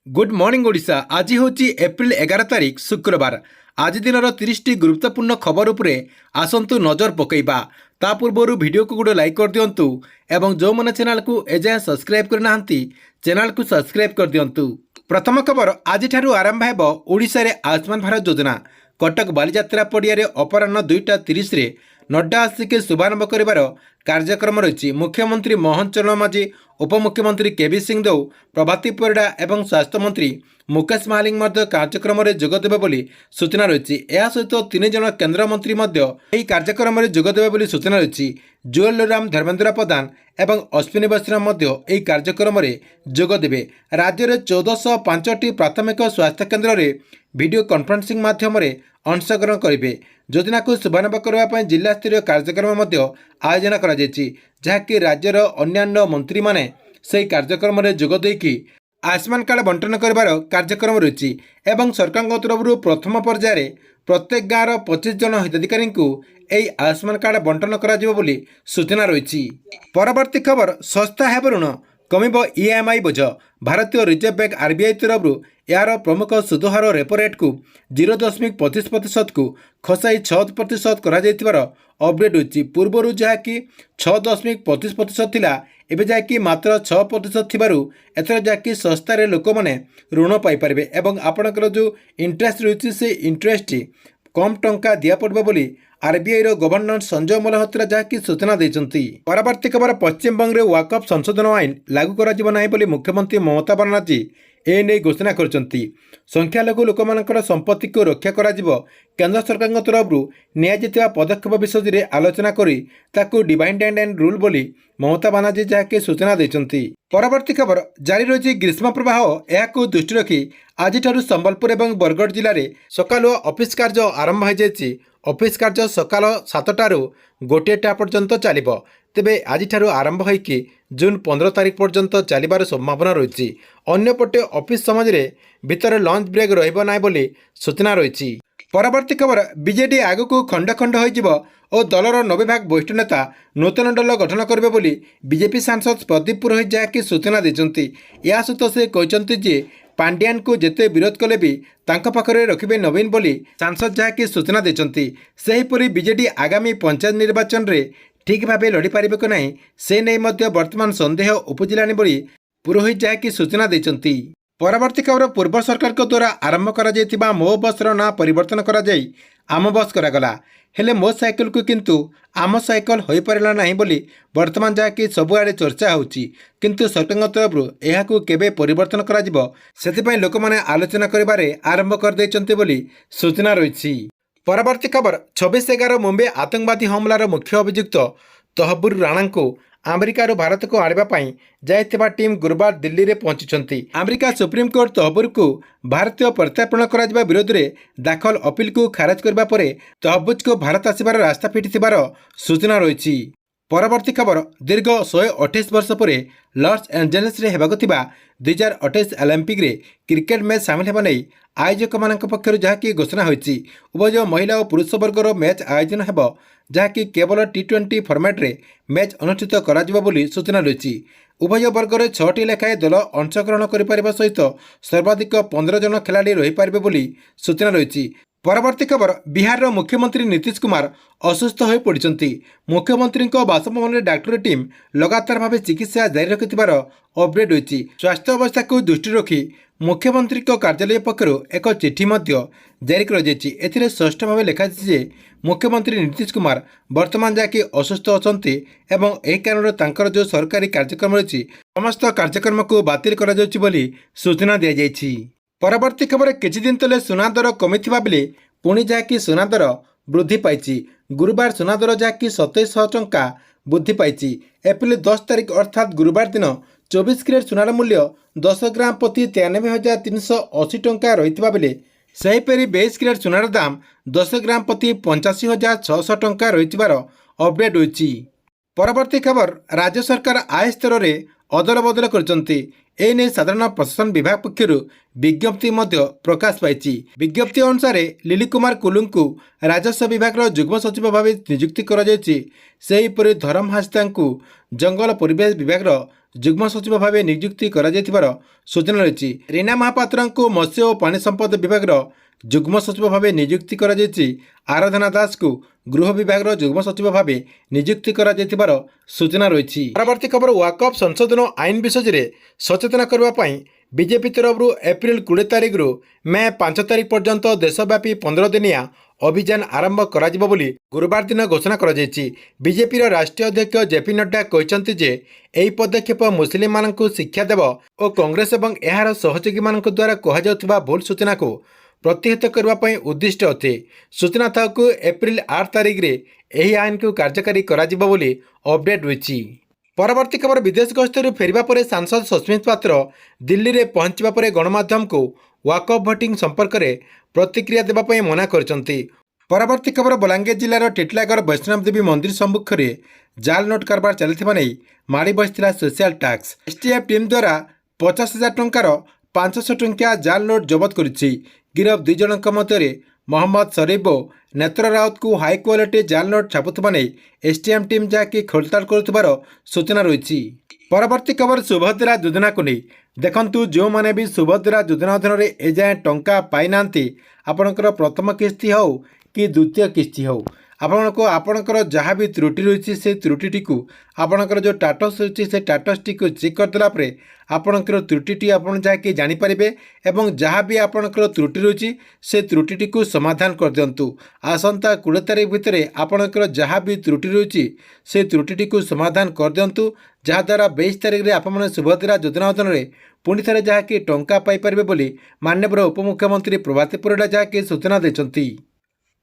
Good morning Odisha. आज हूँ April 11 तारिख शुक्रवार। आज दिन 30टी गुरुत्वपूर्ण खबर उपरे आसतु नजर पकईबा। ता पूर्व वीडियो को गोटे लाइक कर दिंतु एवं जो मैंने चैनल को एजाए सब्सक्राइब करना चैनल को सब्सक्राइब कर दिंतु। प्रथम खबर आज आरंभ हो ओडिशा रे आयुष्मान भारत योजना। कटक बालीजात्रा पड़िया अपराह 2:30 नड्डा आसिके शुभारंभ कर कार्यक्रम रही। मुख्यमंत्री मोहन चरण माझी, उपमुख्यमंत्री केवी सिंह देव, प्रभाती परिड़ा एवं स्वास्थ्य मंत्री मुकेश महालिंग कार्यक्रम में जोगदेवे बोली सूचना रही। यह सहित 3 जन केन्द्रमंत्री कार्यक्रम में जोगदेवे बोली सूचना रही। जुएल राम, धर्मेन्द्र प्रधान एवं अश्विनी वैष्णव यह कार्यक्रम में जोगदेवे। राज्य में 1405टी प्राथमिक स्वास्थ्य केन्द्र में वीडियो कॉन्फ्रेंसिंग माध्यम अंशग्रहण करेंगे। योजना को शुभारंभ करने जिला स्तरीय कार्यक्रम आयोजन कर जहाँकि राज्यर अन्यान्य मंत्री माने से कार्यक्रम में जोगदेकी आयुष्मान कार्ड बंटन कर कार्यक्रम रही। सरकार तरफ प्रथम पर्यायर प्रत्येक गाँव 25 जन हिताधिकारी को यही आयुष्मान कार्ड बंटन कर सूचना रही। परवर्ती खबर सस्ता है ऋण कमिब ईएमआई बोझ। भारतीय रिजर्व बैंक आरबीआई तरफ यार प्रमुख सुधहार रेपो रेट को 0.25% को खसाई 6% कर अपडेट होती। पूर्वर जहाँकि 6.25% थिला एबे जाकि मात्र 6% थिबारु एथर जाकि सस्तारे लोक मैंने ऋण पाइपारे एवं आपणकर जो इंटरेस्ट रही से इंटरेस्ट कम टंका दिया पड़ब बोली आरबीआई गवर्नर संजय मल्होत्रा जहाँकि सूचना देते। परवर्ती खबर पश्चिमबंग में वाकफ संशोधन आईन लागू कर मुख्यमंत्री ममता बनर्जी एने घोषणा करछंती। संख्यालघु लोक संपत्ति को रक्षा करा केंद्र सरकार तरफ निया पदक्षेप विषय में आलोचना करी ताकू डिवाइड एंड रूल बोली ममता बनर्जी जहाँकि सूचना देते। परवर्ती खबर जारी रही। ग्रीष्म प्रवाह यह दृष्टि रखी आज संबलपुर और बरगढ़ जिले में सकाल ऑफिस कार्य आरंभ हो जाए। ऑफिस कार्य सकाल 7टारू 1टा पर्यंत चलो। तेबे आज आरंभ होइकि जून 15 तारिख पर्यंत चलिबार संभावना रही। अन्यपटे ऑफिस समय भितर लंच ब्रेक रहिबो नाही बोली सूचना रही। परवर्ती खबर बीजेडी आग को खंड खंड हो दलर 90 भाग वरिष्ठ नेता नूतन दल गठन करेंगे बोली बीजेपी सांसद प्रदीप पुरोहित जहाँकि सूचना देते। या सहित से कहते जे पांड्यान को जेते विरोध कले भी तांका पाखरे रखिबे नवीन बोली सांसद जहाँकि सूचना देते। सेहीपरि बीजेडी आगामी पंचायत निर्वाचन रे ठीक भाव लड़ी पारिबे को नहीं से नहीं वर्तमान संदेह उपजिलानी बोली पुरोहित जहाँकि सूचना देते। परवर्ती खबर पूर्व सरकार द्वारा आरंभ करा मो बसर ना परिवर्तन करा जाई आम बस करागला। हेले मो साइकल को किंतु आम साइकल हो पारा ना बोली वर्तमान जहाँकि सबुआड़े चर्चा होची। किंतु सरकार तरफ यह केबे परिवर्तन करा सेथिपई लोक माने आलोचना करिबारे आरंभ कर दैचंते बोली सूचना रही। परवर्ती खबर 26/11 मुंबई आतंकवादी हमलार मुख्य अभियुक्त तहबूर राणा को अमेरिकार भारत को आने जाइथिबा टीम गुरुवार दिल्ली में पहुंची। अमेरिका सुप्रीमकोर्ट तहबूर को भारतीय प्रत्यार्पण करा विरोध में दाखल अपील को खारज करबा परे तहबूज को भारत आसबार रास्ता फिटिथिबार सूचना रही। परवर्ती खबर दीर्घ 128 वर्ष पर लॉस एंजेलिस रे हेबाक थिबा 2028 ओलंपिक रे क्रिकेट मैच सामिल हेबा नै आयोजक मानक पक्षरु जहाँकि घोषणा होईछि। उभय महिला और पुरुष वर्गर मैच आयोजन हेबो जहाँकि केवल T20 फॉर्मेट रे मैच अनुष्ठित कराजिबो बोली सूचना रही। उभय वर्गर 6टी लेखाएं दल अंशग्रहण करिपारिबा सहित सर्वाधिक 15 जन खेलाड़ी रही पारिबे बोली सूचना रही। परवर्ती खबर बिहार मुख्यमंत्री नीतीश कुमार असुस्थ हो पड़ती। मुख्यमंत्री बासभवन में डाक्टर टीम लगातार भाव चिकित्सा जारी रखिथिबार अपडेट होती। स्वास्थ्य अवस्था को दृष्टि रखी मुख्यमंत्री कार्यालय पक्षर एक चिठी जारी कर स्पष्ट भाव लिखाई जे मुख्यमंत्री नीतीश कुमार वर्तमान जहाँकि असुस्थ अच्छा एवं यही कारण तांकर जो सरकारी कार्यक्रम रही समस्त कार्यक्रम को बातिल करा जाउछि बोली सूचना दी जाइछि। परवर्ती खबर किछि दिन तले सुना दर कमिथिबा बेले पुणी जहाँकि सुना दर वृद्धि पाइछि। गुरुवार सुना दर जहाँकि 2700 टंका वृद्धि पाइछि। एप्रिल 10 तारिख अर्थात गुरुवार दिन 24 कैरेट सुनार मूल्य 10 ग्राम प्रति 93,380 टंका रही बेले सेहीपरि 22 कैरेट सुनार दाम 10 ग्राम प्रति 85,600 टंका रही अपडेट होइछि। परवर्ती खबर राज्य सरकार आय स्तर में अदल बदल करछंती। एने साधारण प्रशासन विभाग पक्षर विज्ञप्ति प्रकाश पाई। विज्ञप्ति अनुसार लिली कुमार कुलुंग को राजस्व विभाग जुग्म सचिव भाव नियुक्ति कर धरम हास्ता को जंगल परिवेश विभाग ଯୁଗ୍ମ ସଚିବ ଭାବେ ନିଯୁକ୍ତି କରାଯାଇଥିବାର ସୂଚନା ରହିଛି। ରୀନା ମହାପାତ୍ରଙ୍କୁ ମତ୍ସ୍ୟ ଓ ପାଣି ସମ୍ପଦ ବିଭାଗର ଯୁଗ୍ମ ସଚିବ ଭାବେ ନିଯୁକ୍ତି କରାଯାଇଛି। ଆରାଧନା ଦାସଙ୍କୁ ଗୃହ ବିଭାଗର ଯୁଗ୍ମ ସଚିବ ଭାବେ ନିଯୁକ୍ତି କରାଯାଇଥିବାର ସୂଚନା ରହିଛି। ପରବର୍ତ୍ତୀ ଖବର, ୱାକଫ୍ ସଂଶୋଧନ ଆଇନ ବିଷୟରେ ସଚେତନ କରିବା ପାଇଁ ବିଜେପି ତରଫରୁ ଏପ୍ରିଲ 20 ତାରିଖରୁ ମେ 5 ତାରିଖ ପର୍ଯ୍ୟନ୍ତ ଦେଶବ୍ୟାପୀ 15 ଦିନିଆ ଅଭିଯାନ ଆରମ୍ଭ କରାଯିବ ବୋଲି ଗୁରୁବାର ଦିନ ଘୋଷଣା କରାଯାଇଛି। ବିଜେପିର ରାଷ୍ଟ୍ରୀୟ ଅଧ୍ୟକ୍ଷ ଜେପି ନଡ୍ଡା କହିଛନ୍ତି ଯେ ଏହି ପଦକ୍ଷେପ ମୁସଲିମମାନଙ୍କୁ ଶିକ୍ଷା ଦେବ ଓ କଂଗ୍ରେସ ଏବଂ ଏହାର ସହଯୋଗୀମାନଙ୍କ ଦ୍ୱାରା କୁହାଯାଉଥିବା ଭୁଲ ସୂଚନାକୁ ପ୍ରତିହତ କରିବା ପାଇଁ ଉଦ୍ଦିଷ୍ଟ ଅଟେ। ସୂଚନା ଥାଉକୁ ଏପ୍ରିଲ 8 ତାରିଖରେ ଏହି ଆଇନକୁ କାର୍ଯ୍ୟକାରୀ କରାଯିବ ବୋଲି ଅପଡେଟ୍ ହୋଇଛି। ପରବର୍ତ୍ତୀ ଖବର, ବିଦେଶ ଗସ୍ତରୁ ଫେରିବା ପରେ ସାଂସଦ ସସ୍ମିତ ପାତ୍ର ଦିଲ୍ଲୀରେ ପହଞ୍ଚିବା ପରେ ଗଣମାଧ୍ୟମକୁ ୱାକଫ୍ ଭୋଟିଂ ସମ୍ପର୍କରେ ପ୍ରତିକ୍ରିୟା ଦେବା ପାଇଁ ମନା କରିଛନ୍ତି। ପରବର୍ତ୍ତୀ ଖବର, ବଲାଙ୍ଗୀର ଜିଲ୍ଲାର ଟିଟିଲାଗଡ଼ ବୈଷ୍ଣବ ଦେବୀ ମନ୍ଦିର ସମ୍ମୁଖରେ ଜାଲ ନୋଟ କାରବାର ଚାଲିଥିବା ନେଇ ମାଡ଼ି ବସିଥିଲା ସ୍ପେଶାଲ ଟାସ୍କ। ଏସ୍ଟିଏଫ୍ ଟିମ୍ ଦ୍ୱାରା 50,000 ଟଙ୍କାର 500 ଟଙ୍କିଆ ଜାଲ ନୋଟ ଜବତ କରିଛି। ଗିରଫ 2 ଜଣଙ୍କ ମଧ୍ୟରେ ମହମ୍ମଦ ସରିଫ ଓ ନେତ୍ର ରାଉତଙ୍କୁ ହାଇ କ୍ୱାଲିଟି ଜାଲ ନୋଟ ଛାପୁଥିବା ନେଇ ଏସ୍ଟିଏଫ୍ ଟିମ୍ ଯାହାକି ଖୋଳତାଡ଼ କରୁଥିବାର ସୂଚନା ରହିଛି। ପରବର୍ତ୍ତୀ ଖବର, ସୁଭଦ୍ରା ଯୋଜନାକୁ ନେଇ ଦେଖନ୍ତୁ, ଯେଉଁମାନେ ବି ସୁଭଦ୍ରା ଯୋଜନା ଅଧୀନରେ ଏଯାଏଁ ଟଙ୍କା ପାଇନାହାନ୍ତି, ଆପଣଙ୍କର ପ୍ରଥମ କିସ୍ତି ହେଉ କି ଦ୍ୱିତୀୟ କିସ୍ତି ହେଉ, ଆପଣଙ୍କର ଯାହା ବି ତ୍ରୁଟି ରହିଛି ସେ ତ୍ରୁଟିଟିକୁ ଆପଣଙ୍କର ଯେଉଁ ଟାଟସ୍ ରହିଛି ସେ ଟାଟସ୍ଟିକୁ ଚେକ୍ କରିଦେଲା ପରେ ଆପଣଙ୍କର ତ୍ରୁଟିଟି ଆପଣ ଯାହାକି ଜାଣିପାରିବେ ଏବଂ ଯାହା ବି ଆପଣଙ୍କର ତ୍ରୁଟି ରହିଛି ସେ ତ୍ରୁଟିଟିକୁ ସମାଧାନ କରିଦିଅନ୍ତୁ। ଆସନ୍ତା 20 ତାରିଖ ଭିତରେ ଆପଣଙ୍କର ଯାହା ବି ତ୍ରୁଟି ରହିଛି ସେ ତ୍ରୁଟିଟିକୁ ସମାଧାନ କରିଦିଅନ୍ତୁ, ଯାହାଦ୍ୱାରା 22 ତାରିଖରେ ଆପଣମାନେ ସୁଭଦ୍ରା ଯୋଜନା ଅଧୀନରେ ପୁଣି ଥରେ ଯାହାକି ଟଙ୍କା ପାଇପାରିବେ ବୋଲି ମାନ୍ୟବର ଉପମୁଖ୍ୟମନ୍ତ୍ରୀ ପ୍ରଭାତୀ ପରିଡ଼ା ଯାହାକି ସୂଚନା ଦେଇଛନ୍ତି।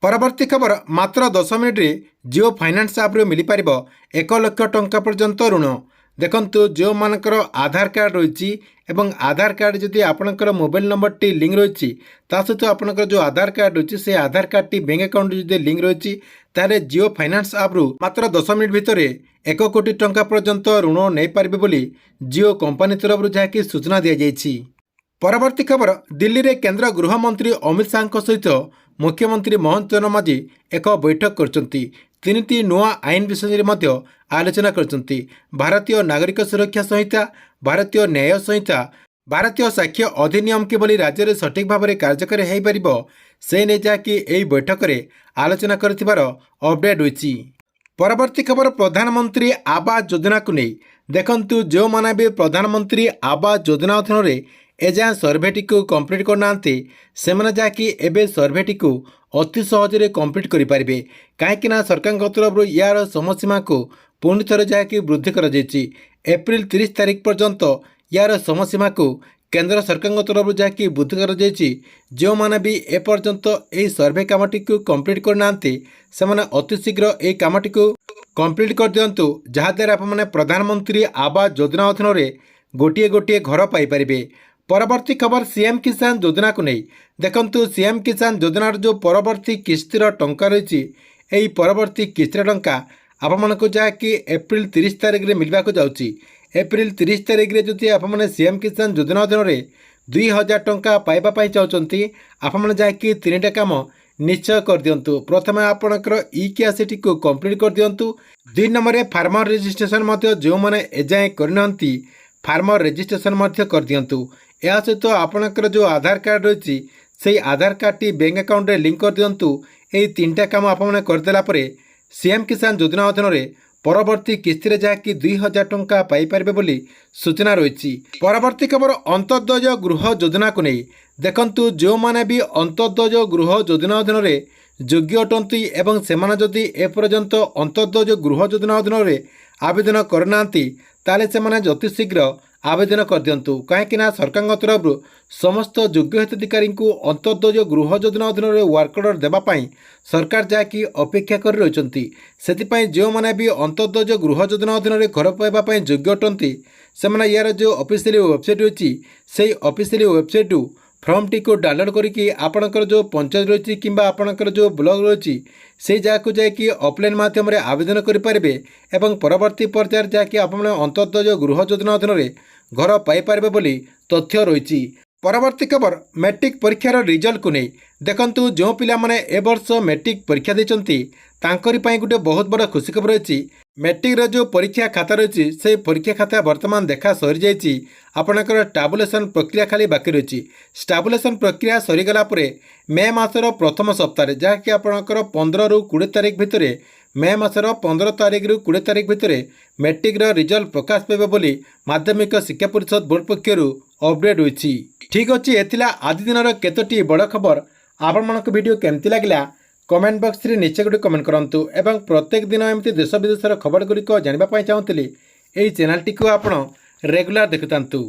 ପରବର୍ତ୍ତୀ ଖବର, ମାତ୍ର 10 ମିନିଟ୍ରେ ଜିଓ ଫାଇନାନ୍ସ ଆପ୍ରୁ ମିଳିପାରିବ 1 ଲକ୍ଷ ଟଙ୍କା ପର୍ଯ୍ୟନ୍ତ ଋଣ। ଦେଖନ୍ତୁ, ଯେଉଁମାନଙ୍କର ଆଧାର କାର୍ଡ଼ ରହିଛି ଏବଂ ଆଧାର କାର୍ଡ଼ ଯଦି ଆପଣଙ୍କର ମୋବାଇଲ ନମ୍ବରଟି ଲିଙ୍କ୍ ରହିଛି ତା ସହିତ ଆପଣଙ୍କର ଯେଉଁ ଆଧାର କାର୍ଡ଼ ରହିଛି ସେ ଆଧାର କାର୍ଡ଼ଟି ବ୍ୟାଙ୍କ ଆକାଉଣ୍ଟ ଯଦି ଲିଙ୍କ୍ ରହିଛି ତାହେଲେ ଜିଓ ଫାଇନାନ୍ସ ଆପ୍ରୁ ମାତ୍ର 10 ମିନିଟ୍ ଭିତରେ 1 କୋଟି ଟଙ୍କା ପର୍ଯ୍ୟନ୍ତ ଋଣ ନେଇପାରିବେ ବୋଲି ଜିଓ କମ୍ପାନୀ ତରଫରୁ ଯାହାକି ସୂଚନା ଦିଆଯାଇଛି। ପରବର୍ତ୍ତୀ ଖବର, ଦିଲ୍ଲୀରେ କେନ୍ଦ୍ର ଗୃହମନ୍ତ୍ରୀ ଅମିତ ଶାହାଙ୍କ ସହିତ ମୁଖ୍ୟମନ୍ତ୍ରୀ ମୋହନ ଚରଣ ମାଝୀ ଏକ ବୈଠକ କରିଛନ୍ତି। 3ଟି ନୂଆ ଆଇନ ବିଷୟରେ ମଧ୍ୟ ଆଲୋଚନା କରିଛନ୍ତି। ଭାରତୀୟ ନାଗରିକ ସୁରକ୍ଷା ସଂହିତା, ଭାରତୀୟ ନ୍ୟାୟ ସଂହିତା, ଭାରତୀୟ ସାକ୍ଷ୍ୟ ଅଧିନିୟମ କିଭଳି ରାଜ୍ୟରେ ସଠିକ୍ ଭାବରେ କାର୍ଯ୍ୟକାରୀ ହୋଇପାରିବ ସେ ନେଇ ଯାହାକି ଏହି ବୈଠକରେ ଆଲୋଚନା କରିଥିବାର ଅପଡେଟ୍ ହୋଇଛି। ପରବର୍ତ୍ତୀ ଖବର, ପ୍ରଧାନମନ୍ତ୍ରୀ ଆବାସ ଯୋଜନାକୁ ନେଇ ଦେଖନ୍ତୁ, ଯେଉଁମାନେ ବି ପ୍ରଧାନମନ୍ତ୍ରୀ ଆବାସ ଯୋଜନା ଅଧୀନରେ ଏଯାଏଁ ସର୍ଭେଟିକୁ କମ୍ପ୍ଲିଟ୍ କରିନାହାନ୍ତି ସେମାନେ ଯାହାକି ଏବେ ସର୍ଭେଟିକୁ ଅତି ସହଜରେ କମ୍ପ୍ଲିଟ୍ କରିପାରିବେ। କାହିଁକିନା ସରକାରଙ୍କ ତରଫରୁ ୟାର ସମୟସୀମାକୁ ପୁଣି ଥରେ ଯାହାକି ବୃଦ୍ଧି କରାଯାଇଛି। ଏପ୍ରିଲ 30 ତାରିଖ ପର୍ଯ୍ୟନ୍ତ ୟାର ସମୟସୀମାକୁ କେନ୍ଦ୍ର ସରକାରଙ୍କ ତରଫରୁ ଯାହାକି ବୃଦ୍ଧି କରାଯାଇଛି। ଯେଉଁମାନେ ବି ଏପର୍ଯ୍ୟନ୍ତ ଏହି ସର୍ଭେ କାମଟିକୁ କମ୍ପ୍ଲିଟ୍ କରିନାହାନ୍ତି ସେମାନେ ଅତି ଶୀଘ୍ର ଏହି କାମଟିକୁ କମ୍ପ୍ଲିଟ୍ କରିଦିଅନ୍ତୁ, ଯାହାଦ୍ୱାରା ଆପଣମାନେ ପ୍ରଧାନମନ୍ତ୍ରୀ ଆବାସ ଯୋଜନା ଅଧୀନରେ ଗୋଟିଏ ଘର ପାଇପାରିବେ। ପରବର୍ତ୍ତୀ ଖବର, ସିଏମ୍ କିଷାନ ଯୋଜନାକୁ ନେଇ ଦେଖନ୍ତୁ, ସିଏମ୍ କିଷାନ ଯୋଜନାର ଯେଉଁ ପରବର୍ତ୍ତୀ କିସ୍ତିର ଟଙ୍କା ରହିଛି ଏହି ପରବର୍ତ୍ତୀ କିସ୍ତିର ଟଙ୍କା ଆପଣମାନଙ୍କୁ ଯାହାକି ଏପ୍ରିଲ 30 ତାରିଖରେ ମିଳିବାକୁ ଯାଉଛି। ଏପ୍ରିଲ 30 ତାରିଖରେ ଯଦି ଆପଣମାନେ ସିଏମ୍ କିଷାନ ଯୋଜନା ଅଧୀନରେ 2,000 ଟଙ୍କା ପାଇବା ପାଇଁ ଚାହୁଁଛନ୍ତି ଆପଣମାନେ ଯାହାକି 3ଟା କାମ ନିଶ୍ଚୟ କରିଦିଅନ୍ତୁ। ପ୍ରଥମେ ଆପଣଙ୍କର ଇକେଆଇସିଟିକୁ କମ୍ପ୍ଲିଟ୍ କରିଦିଅନ୍ତୁ। 2 ନମ୍ବରରେ ଫାର୍ମର ରେଜିଷ୍ଟ୍ରେସନ ମଧ୍ୟ ଯେଉଁମାନେ ଏଯାଏଁ କରିନାହାନ୍ତି ଫାର୍ମର ରେଜିଷ୍ଟ୍ରେସନ ମଧ୍ୟ କରିଦିଅନ୍ତୁ। ଏହା ସହିତ ଆପଣଙ୍କର ଯେଉଁ ଆଧାର କାର୍ଡ଼ ରହିଛି ସେହି ଆଧାର କାର୍ଡ଼ଟି ବ୍ୟାଙ୍କ ଆକାଉଣ୍ଟରେ ଲିଙ୍କ୍ କରିଦିଅନ୍ତୁ। ଏହି 3ଟା କାମ ଆପଣମାନେ କରିଦେଲା ପରେ ସିଏମ୍ କିଷାନ ଯୋଜନା ଅଧୀନରେ ପରବର୍ତ୍ତୀ କିସ୍ତିରେ ଯାହାକି 2,000 ଟଙ୍କା ପାଇପାରିବେ ବୋଲି ସୂଚନା ରହିଛି। ପରବର୍ତ୍ତୀ ଖବର, ଅନ୍ତର୍ଦ୍ଦୟ ଗୃହ ଯୋଜନାକୁ ନେଇ ଦେଖନ୍ତୁ, ଯେଉଁମାନେ ବି ଅନ୍ତର୍ଦ୍ଦୟ ଗୃହ ଯୋଜନା ଅଧୀନରେ ଯୋଗ୍ୟ ଅଟନ୍ତି ଏବଂ ସେମାନେ ଯଦି ଏପର୍ଯ୍ୟନ୍ତ ଅନ୍ତର୍ଦ୍ଦୟ ଗୃହ ଯୋଜନା ଅଧୀନରେ ଆବେଦନ କରିନାହାନ୍ତି ତାହେଲେ ସେମାନେ ଅତି ଶୀଘ୍ର ଆବେଦନ କରିଦିଅନ୍ତୁ। କାହିଁକିନା ସରକାରଙ୍କ ତରଫରୁ ସମସ୍ତ ଯୋଗ୍ୟ ହିତାଧିକାରୀଙ୍କୁ ଅନ୍ତର୍ଦ୍ଦୟ ଗୃହ ଯୋଜନା ଅଧୀନରେ ୱାର୍କ ଅର୍ଡର ଦେବା ପାଇଁ ସରକାର ଯାହାକି ଅପେକ୍ଷା କରି ରହିଛନ୍ତି। ସେଥିପାଇଁ ଯେଉଁମାନେ ବି ଅନ୍ତର୍ଦ୍ଦୟ ଗୃହ ଯୋଜନା ଅଧୀନରେ ଘର ପାଇବା ପାଇଁ ଯୋଗ୍ୟ ଅଟନ୍ତି ସେମାନେ ୟାର ଯେଉଁ ଅଫିସିଆଲି ୱେବସାଇଟ୍ ରହିଛି ସେହି ଅଫିସିଆଲି ୱେବସାଇଟ୍ରୁ ଫର୍ମଟିକୁ ଡାଉନଲୋଡ଼ କରିକି ଆପଣଙ୍କର ଯେଉଁ ପଞ୍ଚାୟତ ରହିଛି କିମ୍ବା ଆପଣଙ୍କର ଯେଉଁ ବ୍ଲକ ରହିଛି ସେହି ଜାଗାକୁ ଯାଇକି ଅଫଲାଇନ୍ ମାଧ୍ୟମରେ ଆବେଦନ କରିପାରିବେ ଏବଂ ପରବର୍ତ୍ତୀ ପର୍ଯ୍ୟାୟରେ ଯାହାକି ଆପଣମାନେ ଅନ୍ତର୍ଦ୍ଦୟ ଗୃହ ଯୋଜନା ଅଧୀନରେ ଘର ପାଇପାରିବେ ବୋଲି ତଥ୍ୟ ରହିଛି। ପରବର୍ତ୍ତୀ ଖବର ମେଟ୍ରିକ୍ ପରୀକ୍ଷାର ରିଜଲ୍ଟକୁ ନେଇ ଦେଖନ୍ତୁ ଯେଉଁ ପିଲାମାନେ ଏ ବର୍ଷ ମେଟ୍ରିକ୍ ପରୀକ୍ଷା ଦେଇଛନ୍ତି ତାଙ୍କରି ପାଇଁ ଗୋଟେ ବହୁତ ବଡ଼ ଖୁସି ଖବର ରହିଛି। ମେଟ୍ରିକ୍ର ଯେଉଁ ପରୀକ୍ଷା ଖାତା ରହିଛି ସେହି ପରୀକ୍ଷା ଖାତା ବର୍ତ୍ତମାନ ଦେଖା ସରିଯାଇଛି। ଆପଣଙ୍କର ଷ୍ଟାବୁଲେସନ୍ ପ୍ରକ୍ରିୟା ଖାଲି ବାକି ରହିଛି। ଷ୍ଟାବୁଲେସନ୍ ପ୍ରକ୍ରିୟା ସରିଗଲା ପରେ ମେ ମାସର ପ୍ରଥମ ସପ୍ତାହରେ ଯାହାକି ଆପଣଙ୍କର 15ରୁ 20 ତାରିଖ ଭିତରେ ମେ ମାସର 15 ତାରିଖରୁ 20 ତାରିଖ ଭିତରେ ମେଟ୍ରିକ୍ର ରିଜଲ୍ଟ ପ୍ରକାଶ ପାଇବ ବୋଲି ମାଧ୍ୟମିକ ଶିକ୍ଷା ପରିଷଦ ବୋର୍ଡ ପକ୍ଷରୁ ଅପଡେଟ୍ ହୋଇଛି। ଠିକ୍ ଅଛି, ଏଥିଲା ଆଜି ଦିନର କେତୋଟି ବଡ଼ ଖବର। ଆପଣମାନଙ୍କ ଭିଡ଼ିଓ କେମିତି ଲାଗିଲା କମେଣ୍ଟ ବକ୍ସରେ ନିଶ୍ଚୟ ଗୋଟେ କମେଣ୍ଟ କରନ୍ତୁ ଏବଂ ପ୍ରତ୍ୟେକ ଦିନ ଏମିତି ଦେଶ ବିଦେଶର ଖବରଗୁଡ଼ିକ ଜାଣିବା ପାଇଁ ଚାହୁଁଥିଲେ ଏହି ଚ୍ୟାନେଲଟିକୁ ଆପଣ ରେଗୁଲାର ଦେଖୁଥାନ୍ତୁ।